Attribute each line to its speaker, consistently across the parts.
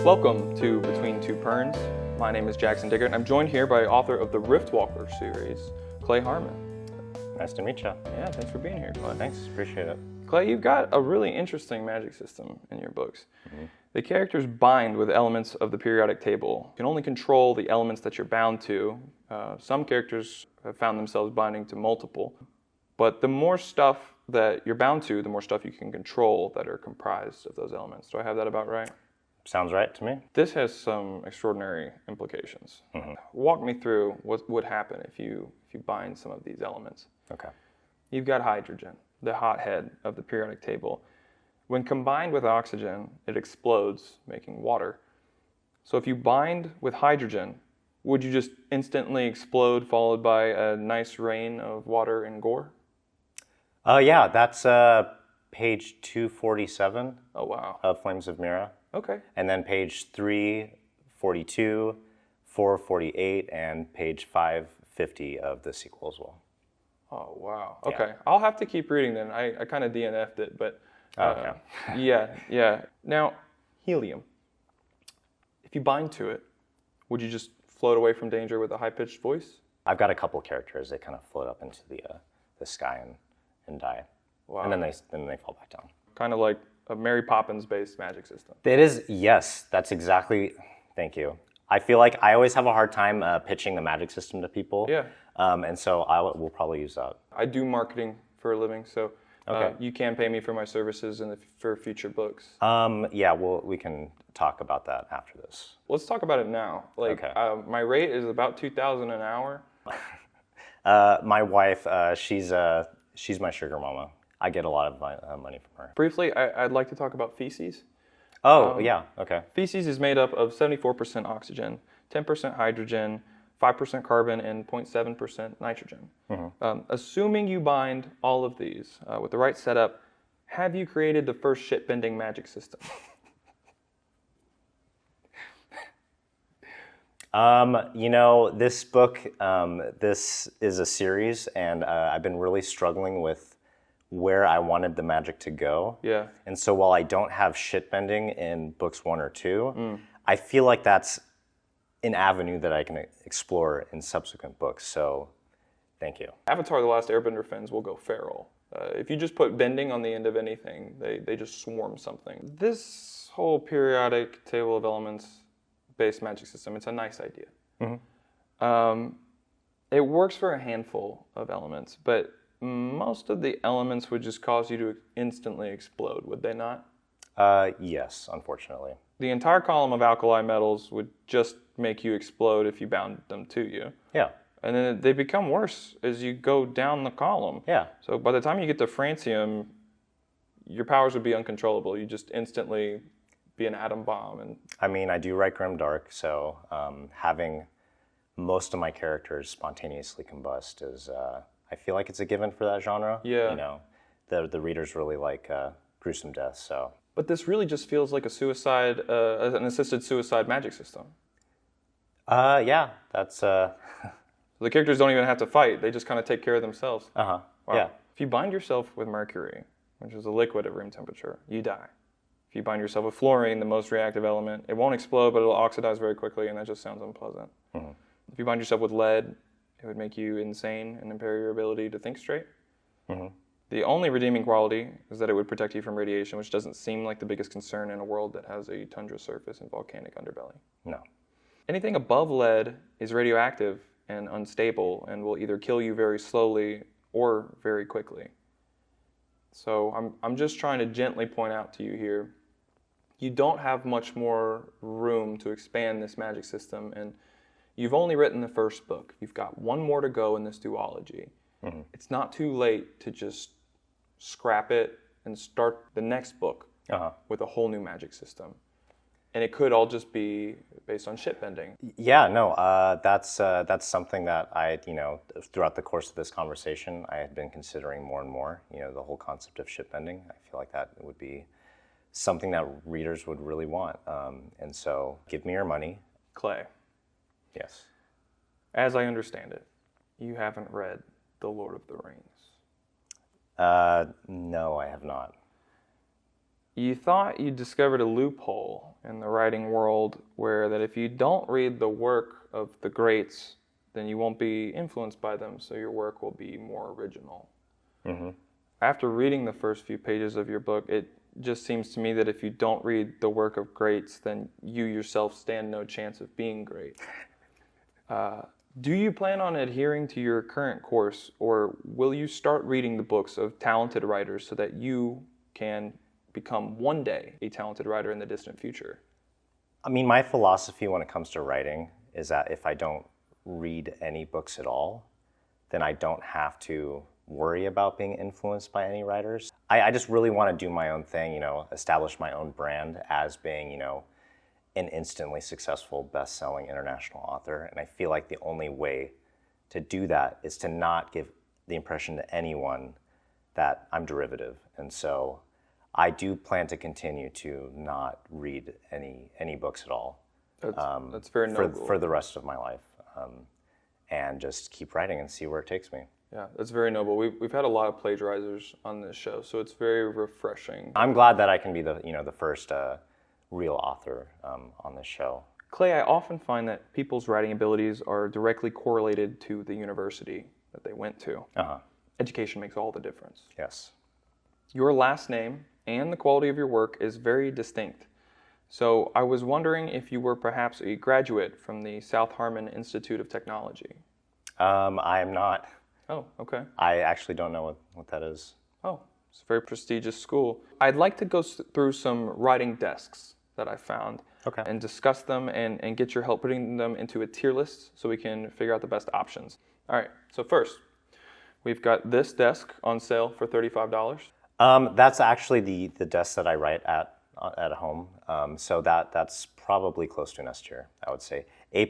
Speaker 1: Welcome to Between Two Perns. My name is Jackson Diggert, and I'm joined here by author of the Riftwalker series, Clay Harmon.
Speaker 2: Nice to meet you.
Speaker 1: Yeah, thanks for being here, Clay.
Speaker 2: Thanks, appreciate it.
Speaker 1: Clay, you've got a really interesting magic system in your books. The characters bind with elements of the periodic table. You can only control the elements that you're bound to. Some characters have found themselves binding to multiple. But the more stuff that you're bound to, the more stuff you can control that are comprised of those elements. Do I have that about right?
Speaker 2: Sounds right to me.
Speaker 1: This has some extraordinary implications. Walk me through what would happen if you bind some of these elements.
Speaker 2: Okay.
Speaker 1: You've got hydrogen, the hothead of the periodic table. When combined with oxygen, it explodes, making water. So if you bind with hydrogen, would you just instantly explode, followed by a nice rain of water and gore?
Speaker 2: Yeah, that's page 247
Speaker 1: Oh, wow.
Speaker 2: of Flames of Mira.
Speaker 1: Okay.
Speaker 2: And then page 342, 448, and page 550 of the sequel as well.
Speaker 1: Oh, wow. Okay. I'll have to keep reading then. I kind of DNF'd it, but
Speaker 2: Okay.
Speaker 1: yeah. Now, helium. If you bind to it, would you just float away from danger with a high-pitched voice?
Speaker 2: I've got a couple characters that kind of float up into the sky and die.
Speaker 1: Wow.
Speaker 2: And then they fall back down.
Speaker 1: Kind of like a Mary Poppins-based magic system.
Speaker 2: It is, yes, that's exactly, thank you. I feel like I always have a hard time pitching the magic system to people.
Speaker 1: Yeah.
Speaker 2: And so we'll probably use that.
Speaker 1: I do marketing for a living, so
Speaker 2: Okay.
Speaker 1: you can pay me for my services for future books.
Speaker 2: Yeah, we can talk about that after this.
Speaker 1: Let's talk about it now.
Speaker 2: Okay.
Speaker 1: My rate is about $2,000 an hour.
Speaker 2: My wife, she's my sugar mama. I get a lot of money from her.
Speaker 1: Briefly, I'd like to talk about feces.
Speaker 2: Oh, yeah, okay.
Speaker 1: Feces is made up of 74% oxygen, 10% hydrogen, 5% carbon, and 0.7% nitrogen. Assuming you bind all of these with the right setup, have you created the first shit-bending magic system?
Speaker 2: This book, this is a series, and I've been really struggling with where I wanted the magic to go.
Speaker 1: Yeah.
Speaker 2: And so while I don't have shit bending in books 1 or 2, I feel like that's an avenue that I can explore in subsequent books. So thank you.
Speaker 1: Avatar: The Last Airbender fans will go feral. If you just put bending on the end of anything, they just swarm something. This whole periodic table of elements based magic system, it's a nice idea. It works for a handful of elements, but most of the elements would just cause you to instantly explode, would they not?
Speaker 2: Yes, unfortunately.
Speaker 1: The entire column of alkali metals would just make you explode if you bound them to you.
Speaker 2: Yeah.
Speaker 1: And then they become worse as you go down the column.
Speaker 2: Yeah.
Speaker 1: So by the time you get to francium, your powers would be uncontrollable. You just instantly be an atom bomb. And
Speaker 2: I mean, I do write grimdark, so having most of my characters spontaneously combust is, I feel like it's a given for that genre.
Speaker 1: Yeah.
Speaker 2: The readers really like gruesome deaths, so.
Speaker 1: But this really just feels like an assisted suicide magic system.
Speaker 2: Yeah, that's.
Speaker 1: The characters don't even have to fight. They just kind of take care of themselves.
Speaker 2: Wow.
Speaker 1: Yeah. If you bind yourself with mercury, which is a liquid at room temperature, you die. If you bind yourself with fluorine, the most reactive element, it won't explode, but it'll oxidize very quickly, and that just sounds unpleasant. If you bind yourself with lead, it would make you insane and impair your ability to think straight. The only redeeming quality is that it would protect you from radiation, which doesn't seem like the biggest concern in a world that has a tundra surface and volcanic underbelly.
Speaker 2: No.
Speaker 1: Anything above lead is radioactive and unstable and will either kill you very slowly or very quickly. So I'm just trying to gently point out to you here, you don't have much more room to expand this magic system, and you've only written the first book. You've got one more to go in this duology. It's not too late to just scrap it and start the next book with a whole new magic system. And it could all just be based on shit bending.
Speaker 2: Yeah, no, that's something that I, throughout the course of this conversation, I had been considering more and more. The whole concept of shit bending. I feel like that would be something that readers would really want. And so, give me your money.
Speaker 1: Clay.
Speaker 2: Yes.
Speaker 1: As I understand it, you haven't read The Lord of the Rings.
Speaker 2: No, I have not.
Speaker 1: you thought you discovered a loophole in the writing world where that if you don't read the work of the greats, then you won't be influenced by them, so your work will be more original. Mm-hmm. After reading the first few pages of your book, it just seems to me that if you don't read the work of greats, then you yourself stand no chance of being great. Do you plan on adhering to your current course, or will you start reading the books of talented writers so that you can become one day a talented writer in the distant future?
Speaker 2: I mean, my philosophy when it comes to writing is that if I don't read any books at all, then I don't have to worry about being influenced by any writers. I just really want to do my own thing, you know, establish my own brand as being, you know, an instantly successful, best-selling international author. And I feel like the only way to do that is to not give the impression to anyone that I'm derivative. And so I do plan to continue to not read any books at all.
Speaker 1: That's very noble.
Speaker 2: For the rest of my life. And just keep writing and see where it takes me.
Speaker 1: Yeah, that's very noble. We've had a lot of plagiarizers on this show, so it's very refreshing.
Speaker 2: I'm glad that I can be the first real author on this show.
Speaker 1: Clay, I often find that people's writing abilities are directly correlated to the university that they went to.
Speaker 2: Uh-huh.
Speaker 1: Education makes all the difference.
Speaker 2: Yes.
Speaker 1: Your last name and the quality of your work is very distinct. So I was wondering if you were perhaps a graduate from the South Harmon Institute of Technology.
Speaker 2: I am not.
Speaker 1: Oh, okay.
Speaker 2: I actually don't know what that is.
Speaker 1: Oh, it's a very prestigious school. I'd like to go through some writing desks that I found and discuss them and get your help putting them into a tier list so we can figure out the best options. All right, so first, we've got this desk on sale for $35.
Speaker 2: That's actually the desk that I write at home. So that's probably close to an S tier, I would say. A+,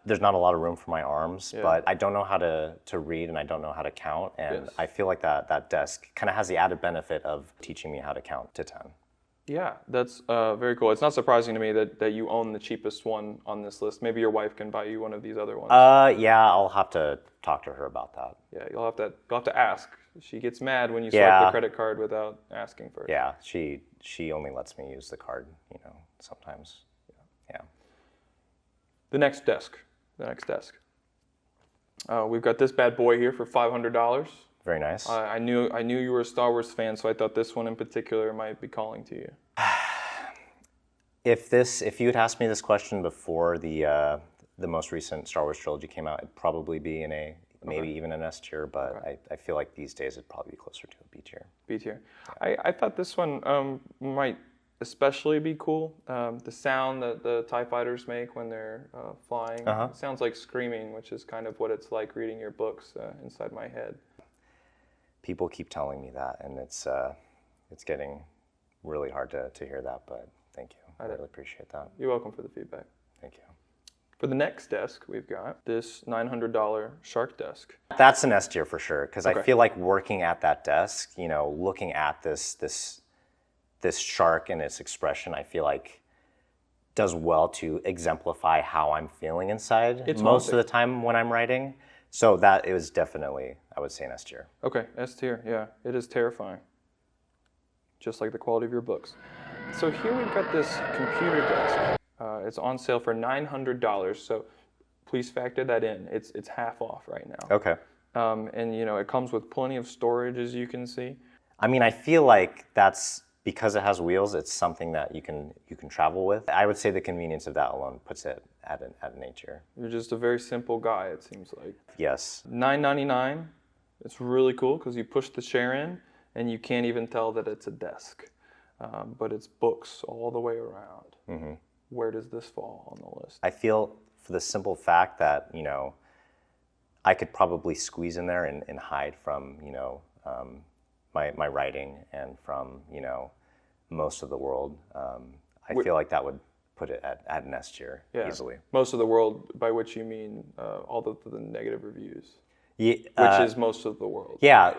Speaker 2: there's not a lot of room for my arms, but I don't know how to read and I don't know how to count. And I feel like that desk kind of has the added benefit of teaching me how to count to 10.
Speaker 1: Yeah, that's very cool. It's not surprising to me that you own the cheapest one on this list. Maybe your wife can buy you one of these other ones.
Speaker 2: Yeah, I'll have to talk to her about that.
Speaker 1: Yeah, you'll have to ask. She gets mad when you swipe the credit card without asking first.
Speaker 2: Yeah, she only lets me use the card, sometimes. Yeah.
Speaker 1: The next desk. We've got this bad boy here for $500.
Speaker 2: Very nice.
Speaker 1: I knew you were a Star Wars fan, so I thought this one in particular might be calling to you.
Speaker 2: If you had asked me this question before the most recent Star Wars trilogy came out, it'd probably be in a maybe even an S tier, but I feel like these days it'd probably be closer to a B tier.
Speaker 1: B tier. Yeah. I thought this one might especially be cool. The sound that the TIE fighters make when they're flying. It sounds like screaming, which is kind of what it's like reading your books inside my head.
Speaker 2: People keep telling me that, and it's getting really hard to hear that, but thank you. I really appreciate that.
Speaker 1: You're welcome for the feedback.
Speaker 2: Thank you.
Speaker 1: For the next desk, we've got this $900 Shark desk.
Speaker 2: That's an S tier for sure, because I feel like working at that desk, looking at this shark and its expression, I feel like does well to exemplify how I'm feeling inside most of the time when I'm writing. So that is definitely, I would say, an S tier.
Speaker 1: Okay, S tier, yeah. It is terrifying. Just like the quality of your books. So here we've got this computer desk. It's on sale for $900, so please factor that in. It's half off right now.
Speaker 2: Okay.
Speaker 1: And it comes with plenty of storage, as you can see.
Speaker 2: I mean, I feel like that's because it has wheels. It's something that you can travel with. I would say the convenience of that alone puts it at an A tier.
Speaker 1: You're just a very simple guy, it seems like.
Speaker 2: Yes.
Speaker 1: $9.99. It's really cool because you push the chair in and you can't even tell that it's a desk. But it's books all the way around. Mm-hmm. Where does this fall on the list?
Speaker 2: I feel for the simple fact that, I could probably squeeze in there and hide from, my writing and from, most of the world. I feel like that would put it at an S tier easily.
Speaker 1: Most of the world, by which you mean all the negative reviews.
Speaker 2: Yeah,
Speaker 1: which is most of the world.
Speaker 2: Yeah.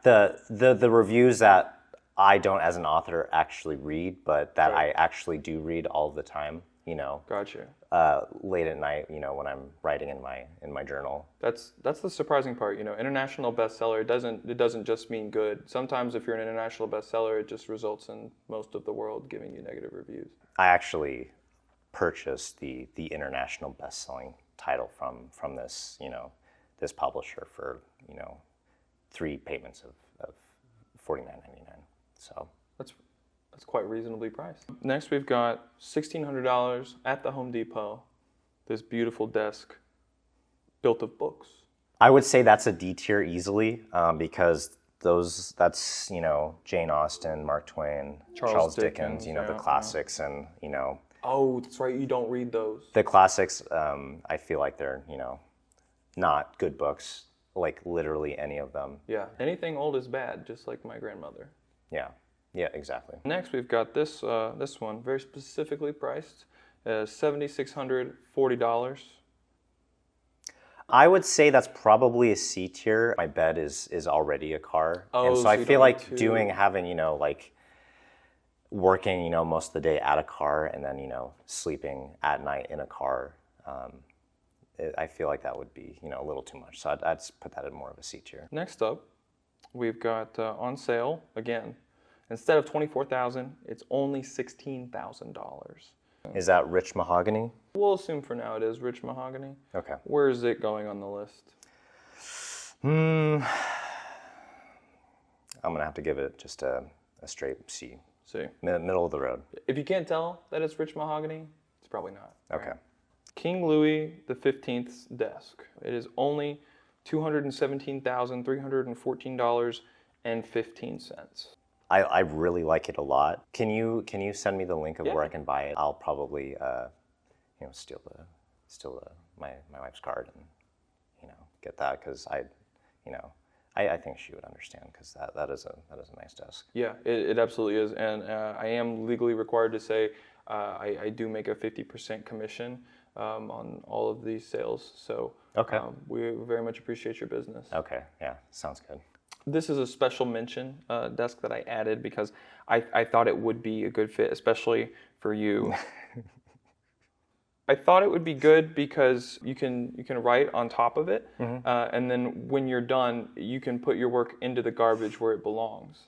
Speaker 2: The reviews that I don't, as an author, actually read, but that I actually do read all the time.
Speaker 1: Gotcha.
Speaker 2: late at night, when I'm writing in my journal.
Speaker 1: That's the surprising part. International bestseller, it doesn't just mean good. Sometimes if you're an international bestseller, it just results in most of the world giving you negative reviews.
Speaker 2: I actually purchased the international best-selling title from this this publisher for 3 payments of $49.99. So
Speaker 1: that's quite reasonably priced. Next, we've got $1,600 at the Home Depot. This beautiful desk built of books.
Speaker 2: I would say that's a D tier easily, because that's Jane Austen, Mark Twain, Charles Dickens, the classics, and
Speaker 1: Oh, that's right. You don't read those.
Speaker 2: the classics. I feel like they're not good books, like literally any of them.
Speaker 1: Yeah. Anything old is bad, just like my grandmother.
Speaker 2: Yeah, exactly.
Speaker 1: Next, we've got this one, very specifically priced, $7,640.
Speaker 2: I would say that's probably a C tier. My bed is already a car,
Speaker 1: Oh,
Speaker 2: and so
Speaker 1: so
Speaker 2: I
Speaker 1: you
Speaker 2: feel
Speaker 1: don't
Speaker 2: like
Speaker 1: need to-
Speaker 2: having like working most of the day at a car, and then sleeping at night in a car. I feel like that would be a little too much. So I'd put that in more of a C tier.
Speaker 1: Next up, we've got on sale again. Instead of $24,000, it's only $16,000.
Speaker 2: Is that rich mahogany?
Speaker 1: We'll assume for now it is rich mahogany.
Speaker 2: Okay.
Speaker 1: Where is it going on the list?
Speaker 2: I'm gonna have to give it just a straight C.
Speaker 1: See,
Speaker 2: Middle of the road.
Speaker 1: if you can't tell that it's rich mahogany, it's probably not.
Speaker 2: Okay.
Speaker 1: Right? King Louis XV's desk. It is only $217,314.15.
Speaker 2: I really like it a lot. Can you send me the link of where I can buy it? I'll probably steal my wife's card and get that, because I think she would understand, because that is a nice desk.
Speaker 1: Yeah, it absolutely is, and I am legally required to say I do make a 50% commission on all of these sales. So
Speaker 2: Okay.
Speaker 1: We very much appreciate your business.
Speaker 2: Okay, yeah, sounds good.
Speaker 1: This is a special mention desk that I added because I thought it would be a good fit, especially for you. I thought it would be good because you can write on top of it, and then when you're done, you can put your work into the garbage where it belongs.